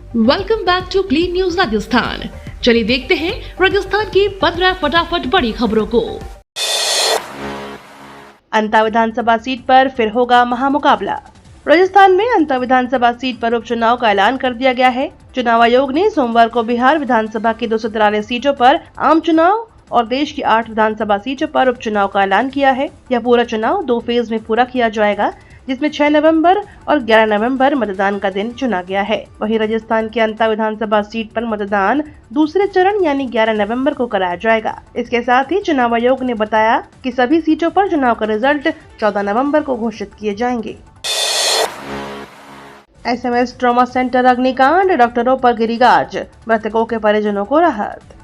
Welcome back to clean news Rajasthan. चलिए देखते हैं राजस्थान की 15 फटाफट बड़ी खबरों को। अंता विधानसभा सीट पर फिर होगा महामुकाबला। राजस्थान में अंता विधानसभा सीट पर उपचुनाव का ऐलान कर दिया गया है। चुनाव आयोग ने सोमवार को बिहार विधानसभा की 243 सीटों पर आम चुनाव और देश की 8 विधानसभा सीटों पर उपचुनाव का ऐलान किया है। यह पूरा चुनाव 2 फेज में पूरा किया जाएगा, जिसमें 6 नवंबर और 11 नवंबर मतदान का दिन चुना गया है। वहीं राजस्थान की अंता विधानसभा सीट पर मतदान दूसरे चरण यानी 11 नवंबर को कराया जाएगा। इसके साथ ही चुनाव आयोग ने बताया कि सभी सीटों पर चुनाव का रिजल्ट 14 नवंबर को घोषित किए जाएंगे। SMS ट्रॉमा सेंटर अग्निकांड, डॉक्टरों पर गिरी गाज, मृतकों के परिजनों को राहत।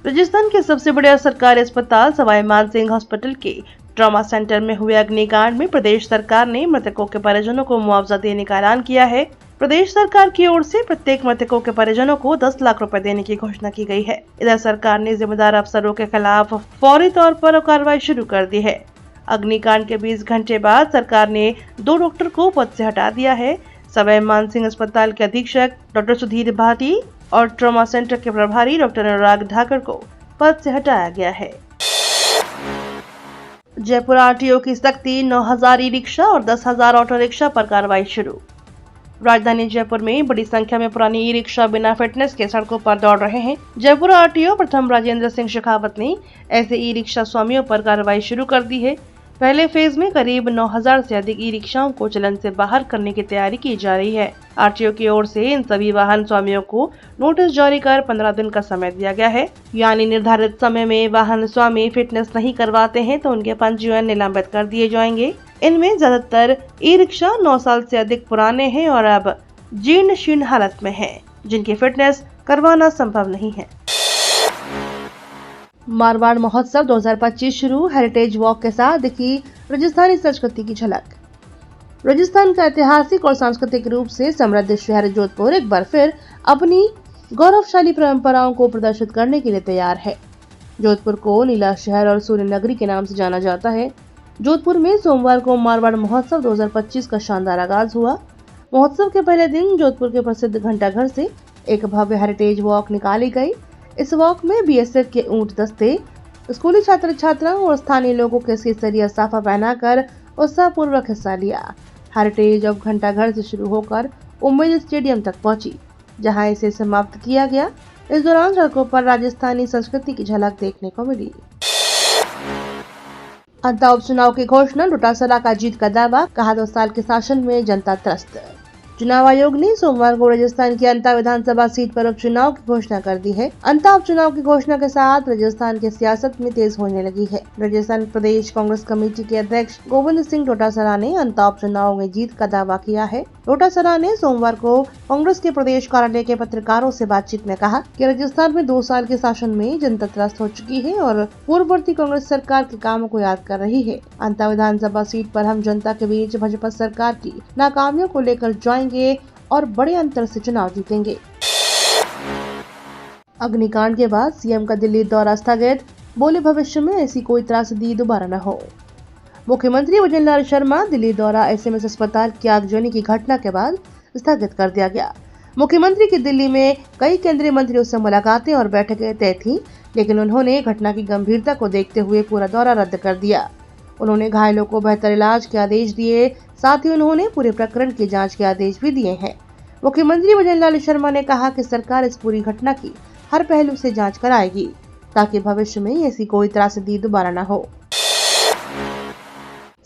राजस्थान के सबसे बड़े सरकारी अस्पताल सवाई मानसिंह हॉस्पिटल के ट्रॉमा सेंटर में हुए अग्निकांड में प्रदेश सरकार ने मृतकों के परिजनों को मुआवजा देने का ऐलान किया है। प्रदेश सरकार की ओर से प्रत्येक मृतकों के परिजनों को 10 लाख रुपए देने की घोषणा की गई है। इधर सरकार ने जिम्मेदार अफसरों के खिलाफ फौरी तौर पर कार्रवाई शुरू कर दी है। अग्निकांड के 20 घंटे बाद सरकार ने 2 डॉक्टर को पद से हटा दिया है। सवाई मानसिंह अस्पताल के अधीक्षक डॉक्टर सुधीर भाटी और ट्रॉमा सेंटर के प्रभारी डॉक्टर अनुराग ढाकर को पद से हटाया गया है। जयपुर आरटीओ की सख्ती, 9000 ई रिक्शा और 10,000 ऑटो रिक्शा पर कार्रवाई शुरू। राजधानी जयपुर में बड़ी संख्या में पुरानी ई रिक्शा बिना फिटनेस के सड़कों पर दौड़ रहे हैं। जयपुर आरटीओ प्रथम राजेंद्र सिंह शेखावत ने ऐसे ई रिक्शा स्वामियों पर कार्रवाई शुरू कर दी है। पहले फेज में करीब 9000 से अधिक ई रिक्शाओं को चलन से बाहर करने की तैयारी की जा रही है। आरटीओ की ओर से इन सभी वाहन स्वामियों को नोटिस जारी कर 15 दिन का समय दिया गया है। यानी निर्धारित समय में वाहन स्वामी फिटनेस नहीं करवाते हैं तो उनके पंजीयन निलंबित कर दिए जाएंगे। इनमें ज्यादातर ई रिक्शा 9 साल से अधिक पुराने हैं और अब जीर्ण शीर्ण हालत में हैं, जिनकी फिटनेस करवाना संभव नहीं है। मारवाड़ महोत्सव 2025 शुरू, हेरिटेज वॉक के साथ दिखी राजस्थानी संस्कृति की झलक। राजस्थान का ऐतिहासिक और सांस्कृतिक रूप से समृद्ध शहर जोधपुर एक बार फिर अपनी गौरवशाली परंपराओं को प्रदर्शित करने के लिए तैयार है। जोधपुर को नीला शहर और सूर्य नगरी के नाम से जाना जाता है। जोधपुर में सोमवार को मारवाड़ महोत्सव 2025 का शानदार आगाज हुआ। महोत्सव के पहले दिन जोधपुर के प्रसिद्ध घंटाघर से एक भव्य हेरिटेज वॉक निकाली गई। इस वॉक में बीएसएफ के ऊंट दस्ते, स्कूली छात्र छात्राओं और स्थानीय लोगों के केसरिया साफा पहनाकर उत्साहपूर्वक हिस्सा लिया। हेरिटेज वॉक घंटाघर से शुरू होकर उम्मेद स्टेडियम तक पहुंची, जहां इसे समाप्त किया गया। इस दौरान सड़कों पर राजस्थानी संस्कृति की झलक देखने को मिली। अंता उपचुनाव की घोषणा, डोटासरा का जीत का दावा, कहा 2 साल के शासन में जनता त्रस्त। चुनाव आयोग ने सोमवार को राजस्थान की अंता विधानसभा सीट पर उपचुनाव की घोषणा कर दी है। अंता उपचुनाव की घोषणा के साथ राजस्थान की सियासत में तेज होने लगी है। राजस्थान प्रदेश कांग्रेस कमेटी के अध्यक्ष गोविंद सिंह डोटासरा ने अंता उपचुनाव में जीत का दावा किया है। डोटासरा ने सोमवार को कांग्रेस के प्रदेश कार्यालय के पत्रकारों से बातचीत में कहा कि राजस्थान में 2 साल के शासन में जनता त्रस्त हो चुकी है और पूर्ववर्ती कांग्रेस सरकार के कामों को याद कर रही है। अंता विधानसभा सीट पर हम जनता के बीच भाजपा सरकार की नाकामियों को लेकर जाएंगे और बड़े अंतर से चुनाव जीतेंगे। अग्निकांड के बाद सीएम का दिल्ली दौरा स्थगित, बोले भविष्य में ऐसी कोई त्रासदी दोबारा न हो। मुख्यमंत्री वजनलाल शर्मा दिल्ली दौरा एसएमएस अस्पताल की आगजनी की घटना के बाद स्थगित कर दिया गया। मुख्यमंत्री की दिल्ली में कई केंद्रीय मंत्रियों से मुलाकातें और बैठकें तय थी, लेकिन उन्होंने घटना की गंभीरता को देखते हुए पूरा दौरा रद्द कर दिया। उन्होंने घायलों को बेहतर इलाज के आदेश दिए, साथ ही उन्होंने पूरे प्रकरण की जांच के आदेश भी दिए हैं। मुख्यमंत्री वजनलाल शर्मा ने कहा कि सरकार इस पूरी घटना की हर पहलू से जांच कराएगी, ताकि भविष्य में ऐसी कोई त्रासदी दोबारा न हो।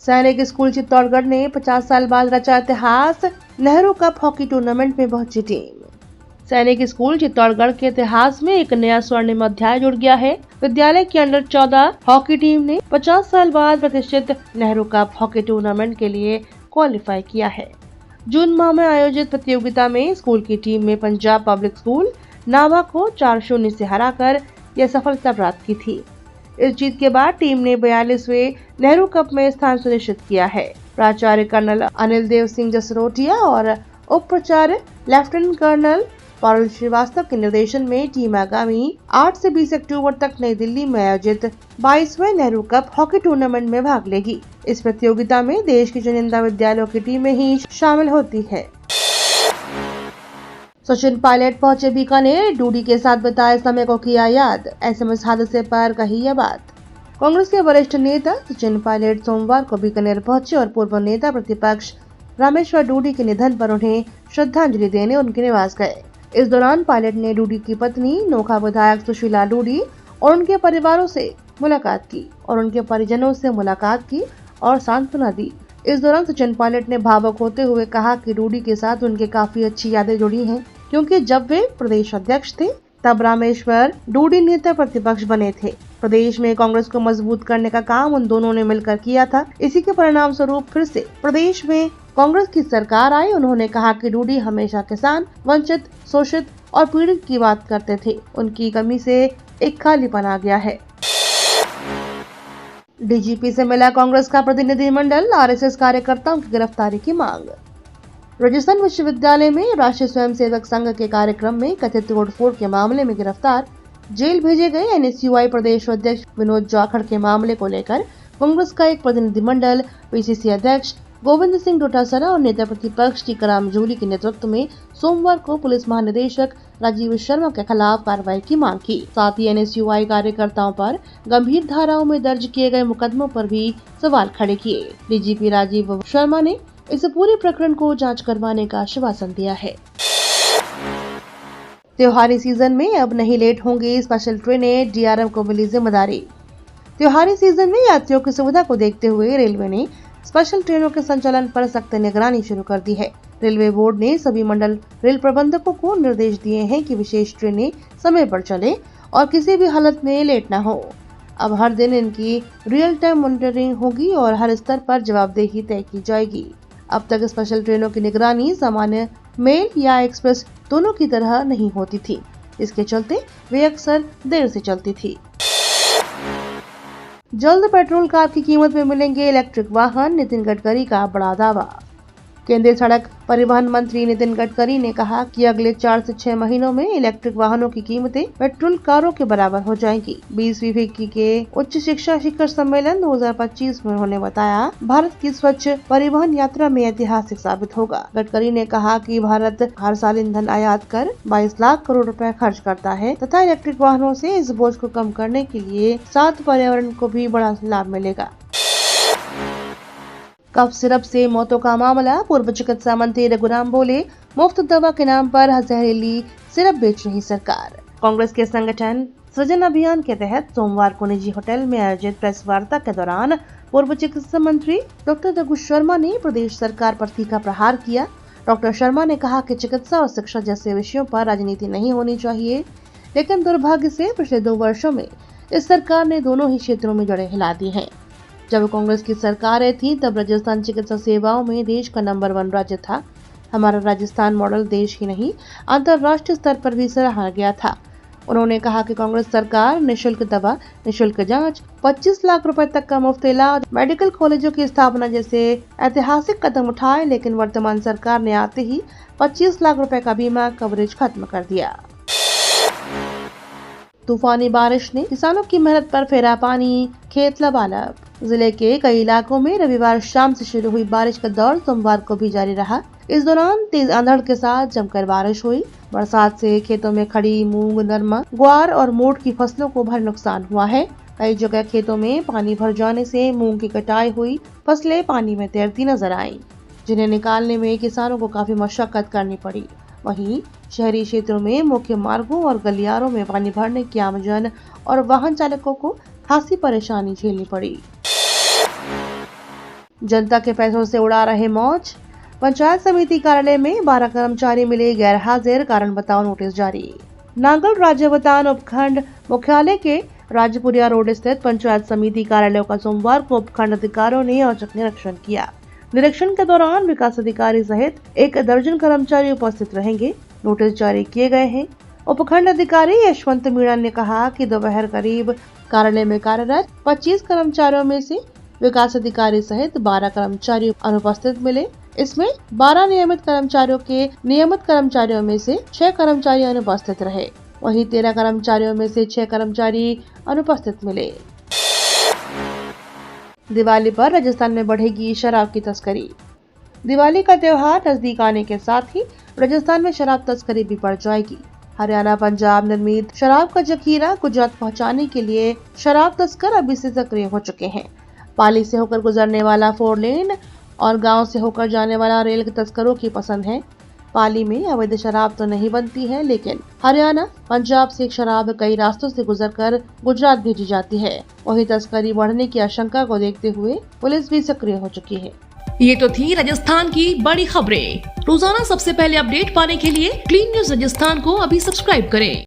सैनिक स्कूल चित्तौड़गढ़ ने 50 साल बाद रचा इतिहास, नेहरू कप हॉकी टूर्नामेंट में पहुंची टीम। सैनिक स्कूल चित्तौड़गढ़ के इतिहास में एक नया स्वर्णिम अध्याय जुड़ गया है। विद्यालय की अंडर 14 हॉकी टीम ने 50 साल बाद प्रतिष्ठित नेहरू कप हॉकी टूर्नामेंट के लिए क्वालिफाई किया है। जून माह में आयोजित प्रतियोगिता में स्कूल की टीम में पंजाब पब्लिक स्कूल नाभा को 4-0 से हराकर यह सफलता प्राप्त की थी। इस जीत के बाद टीम ने 42वें नेहरू कप में स्थान सुनिश्चित किया है। प्राचार्य कर्नल अनिल देव सिंह जसरोटिया और उप प्राचार्य लेफ्टिनेंट कर्नल पारुल श्रीवास्तव के निर्देशन में टीम आगामी 8 से 20 अक्टूबर तक नई दिल्ली में आयोजित 22वें नेहरू कप हॉकी टूर्नामेंट में भाग लेगी। इस प्रतियोगिता में देश के चुनिंदा विद्यालयों की टीमें ही शामिल होती है। सचिन पायलट पहुंचे बीकानेर, डूडी के साथ बिताए समय को किया याद, एसएमएस हादसे पर कही यह बात। कांग्रेस के वरिष्ठ नेता सचिन पायलट सोमवार को बीकानेर पहुंचे और पूर्व नेता प्रतिपक्ष रामेश्वर डूडी के निधन पर उन्हें श्रद्धांजलि देने उनके निवास गए। इस दौरान पायलट ने डूडी की पत्नी, नोखा विधायक सुशीला डूडी और उनके परिवारों से मुलाकात की और उनके परिजनों से मुलाकात की और सांत्वना दी। इस दौरान सचिन पायलट ने भावुक होते हुए कहा कि डूडी के साथ उनके काफी अच्छी यादें जुड़ी हैं, क्योंकि जब वे प्रदेश अध्यक्ष थे तब रामेश्वर डूडी नेता प्रतिपक्ष बने थे। प्रदेश में कांग्रेस को मजबूत करने का काम उन दोनों ने मिलकर किया था। इसी के परिणाम स्वरूप फिर से प्रदेश में कांग्रेस की सरकार आई। उन्होंने कहा कि डूडी हमेशा किसान, वंचित, शोषित और पीड़ित की बात करते थे। उनकी कमी से एक खालीपन आ गया है। डीजीपी से मिला कांग्रेस का प्रतिनिधिमंडल, आरएसएस कार्यकर्ताओं की गिरफ्तारी की मांग। राजस्थान विश्वविद्यालय में राष्ट्रीय स्वयंसेवक संघ के कार्यक्रम में कथित तोड़फोड़ के मामले में गिरफ्तार जेल भेजे गए एनएसयूआई प्रदेश अध्यक्ष विनोद जाखड़ के मामले को लेकर कांग्रेस का एक प्रतिनिधिमंडल पीसीसी अध्यक्ष गोविंद सिंह डोटासरा और नेता प्रतिपक्ष टीकाराम जूली के नेतृत्व में सोमवार को पुलिस महानिदेशक राजीव शर्मा के खिलाफ कार्रवाई की मांग की। साथ ही एनएसयूआई कार्यकर्ताओं पर गंभीर धाराओं में दर्ज किए गए मुकदमों पर भी सवाल खड़े किए। डीजीपी राजीव शर्मा ने इस पूरे प्रकरण को जांच करवाने का आश्वासन दिया है। त्योहारी सीजन में अब नहीं लेट होंगी स्पेशल ट्रेनें, डीआरएम को मिली जिम्मेदारी। त्योहारी सीजन में यात्रियों की सुविधा को देखते हुए रेलवे ने स्पेशल ट्रेनों के संचालन पर सख्त निगरानी शुरू कर दी है। रेलवे बोर्ड ने सभी मंडल रेल प्रबंधकों को निर्देश दिए हैं कि विशेष ट्रेनें समय पर चले और किसी भी हालत में लेट न हो। अब हर दिन इनकी रियल टाइम मॉनिटरिंग होगी और हर स्तर पर जवाबदेही तय की जाएगी। अब तक स्पेशल ट्रेनों की निगरानी सामान्य मेल या एक्सप्रेस दोनों की तरह नहीं होती थी। इसके चलते वे अक्सर देर से चलती थी। जल्द पेट्रोल कार की कीमत में मिलेंगे इलेक्ट्रिक वाहन, नितिन गडकरी का बड़ा दावा। केंद्रीय सड़क परिवहन मंत्री नितिन गडकरी ने कहा कि अगले 4 से 6 महीनों में इलेक्ट्रिक वाहनों की कीमतें पेट्रोल कारों के बराबर हो जाएंगी। 20वीं फिक्की के उच्च शिक्षा शिखर सम्मेलन 2025 में उन्होंने बताया, भारत की स्वच्छ परिवहन यात्रा में ऐतिहासिक साबित होगा। गडकरी ने कहा कि भारत हर साल ईंधन आयात कर 22 लाख करोड़ रुपए खर्च करता है तथा इलेक्ट्रिक वाहनों से इस बोझ को कम करने के लिए साथ पर्यावरण को भी बड़ा लाभ मिलेगा। कफ सिरप से मौतों का मामला, पूर्व चिकित्सा मंत्री रघुराम बोले, मुफ्त दवा के नाम पर जहरीली सिरप बेच रही सरकार। कांग्रेस के संगठन सृजन अभियान के तहत सोमवार को निजी होटल में आयोजित प्रेस वार्ता के दौरान पूर्व चिकित्सा मंत्री डॉक्टर रघु शर्मा ने प्रदेश सरकार पर तीखा प्रहार किया। डॉक्टर शर्मा ने कहा कि चिकित्सा और शिक्षा जैसे विषयों पर राजनीति नहीं होनी चाहिए, लेकिन दुर्भाग्य से पिछले 2 वर्षों में इस सरकार ने दोनों ही क्षेत्रों में जड़ें हिला दी हैं। जब कांग्रेस की सरकारें थी तब राजस्थान चिकित्सा सेवाओं में देश का नंबर 1 राज्य था। हमारा राजस्थान मॉडल देश ही नहीं अंतर्राष्ट्रीय स्तर पर भी सराहा गया था। उन्होंने कहा कि कांग्रेस सरकार निःशुल्क दवा, निःशुल्क जांच, 25 लाख रुपए तक का मुफ्त इलाज, मेडिकल कॉलेजों की स्थापना जैसे ऐतिहासिक कदम उठाए, लेकिन वर्तमान सरकार ने आते ही 25 लाख रुपए का बीमा कवरेज खत्म कर दिया। तूफानी बारिश ने किसानों की मेहनत पर फेरा पानी, खेत लबालब। जिले के कई इलाकों में रविवार शाम से शुरू हुई बारिश का दौर सोमवार को भी जारी रहा। इस दौरान तेज अंधड़ के साथ जमकर बारिश हुई। बरसात से खेतों में खड़ी मूंग, नरमा, ग्वार और मोठ की फसलों को भारी नुकसान हुआ है। कई जगह खेतों में पानी भर जाने से मूंग की कटाई हुई, फसलें पानी में तैरती नजर आईं, जिन्हें निकालने में किसानों को काफी मशक्कत करनी पड़ी। वहीं शहरी क्षेत्रों में मुख्य मार्गों और गलियारों में पानी भरने की आमजन और वाहन चालकों को खासी परेशानी झेलनी पड़ी। जनता के पैसों से उड़ा रहे मौज। पंचायत समिति कार्यालय में 12 कर्मचारी मिले गैर हाजिर, कारण बताओ नोटिस जारी। नांगल राज्यवतान उपखंड मुख्यालय के राजपुरिया रोड स्थित पंचायत समिति कार्यालयों का सोमवार को उपखंड अधिकारियों ने औचक निरीक्षण किया। निरीक्षण के दौरान विकास अधिकारी सहित 1 दर्जन कर्मचारी उपस्थित रहेंगे। नोटिस जारी किए गए हैं। उपखंड अधिकारी यशवंत मीणा ने कहा कि दोपहर करीब कार्यालय में कार्यरत 25 कर्मचारियों में से विकास अधिकारी सहित 12 कर्मचारी अनुपस्थित मिले। इसमें 12 नियमित कर्मचारियों में से 6 कर्मचारी अनुपस्थित रहे। वहीं 13 कर्मचारियों में से 6 कर्मचारी अनुपस्थित मिले। दिवाली पर राजस्थान में बढ़ेगी शराब की तस्करी। दिवाली का त्योहार नजदीक आने के साथ ही राजस्थान में शराब तस्करी भी बढ़ जाएगी। हरियाणा पंजाब निर्मित शराब का जखीरा गुजरात पहुंचाने के लिए शराब तस्कर अभी से सक्रिय हो चुके हैं। पाली से होकर गुजरने वाला 4 लेन और गांव से होकर जाने वाला रेल तस्करों की पसंद है। पाली में अवैध शराब तो नहीं बनती है, लेकिन हरियाणा पंजाब से शराब कई रास्तों से गुजरकर गुजरात भेजी जाती है। वही तस्करी बढ़ने की आशंका को देखते हुए पुलिस भी सक्रिय हो चुकी है। ये तो थी राजस्थान की बड़ी खबरें। रोजाना सबसे पहले अपडेट पाने के लिए क्लीन न्यूज राजस्थान को अभी सब्सक्राइब करें।